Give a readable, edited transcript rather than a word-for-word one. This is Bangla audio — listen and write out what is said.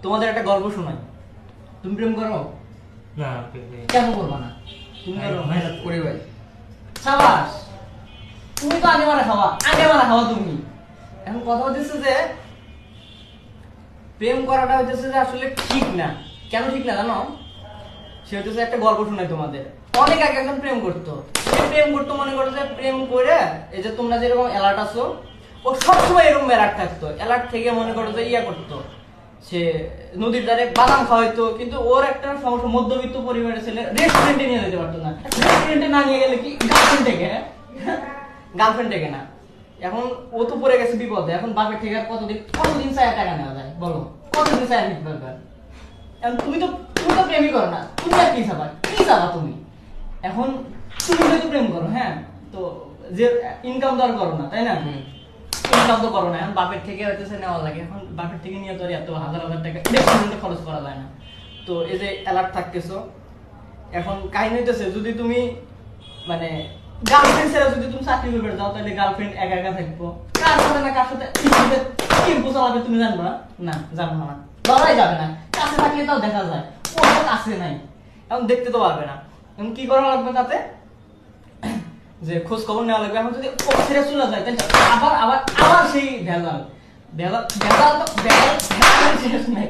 তোমাদের একটা গল্প শোনাই। তুমি প্রেম করো? না কেন করবা না? তুমি ভাই, করো? ভাই, করে ভাই সাবাস, তুমি তো আগে মারা খাওয়া তুমি। এখন কথা হচ্ছে যে প্রেম করাটা হচ্ছে যে আসলে ঠিক না। কেন ঠিক না জানো? সে হচ্ছে একটা গল্প শোনাই তোমাদের। অনেক আগে একজন প্রেম করতো, সে প্রেম করতো, মনে করো যে প্রেম করে এই যে তোমরা যেরকম অ্যালার্ট আছো, ও সবসময় এরকম অ্যালার্ট থাকতো। অ্যালার্ট থেকে মনে করো যে ইয়া করতো, সে নদীর ধারে বাদাম খাওয়াইতো। কিন্তু ওর একটা সমস্যা, মধ্যবিত্ত পরিবারের ছেলে, রেস্টুরেন্টে নিয়ে যেতে পারতো না। রেস্টুরেন্টে না নিয়ে গেলে কি গার্লফ্রেন্ড থেকে না। এখন ও তো পড়ে গেছে বিপদে। এখন বাপের থেকে আর কতদিন চায় টাকা নেওয়া যায় বলো? কতদিন চায় নিতে পারবে? এখন তুমি তো প্রেমই করো না, তুমি আর কি চাবা তুমি? এখন তুমি যেহেতু প্রেম করো, হ্যাঁ, তো যে ইনকাম তো আর করো না, তাই না? ইনকাম তো করো না, এখন বাপের থেকে হইতেছে নেওয়া লাগে। এখন বাপের থেকে নিয়ে তো আর এত হাজার হাজার টাকা রেস্টুরেন্টে খরচ করা যায় না। তো এই যে অ্যালার্ট থাকতেছো, এখন কাহিনী হইতেছে যদি তুমি মানে গার্লফ্রেন্ড ছেড়ে যদি তুমি চাকরি করবে যাও, তাহলে গার্লফ্রেন্ড একা একা থাকবো, কার সাথে না কার সাথে টেম্পো চালাবে তুমি জানবা না? জানবো না, লড়াই যাবে না। কাছে থাকলে তাও দেখা যায়, ও তো কাছে নাই, এখন দেখতে তো পারবে না। এখন কি করা লাগবে তাতে? যে খোঁজ খবর নেওয়া লাগবে। এখন যদি ও ছেড়ে চলে যায়, তাহলে আবার আবার আবার সেই ভেজাল ভেজাল ভেজাল তো ভেজাল শেষ নাই।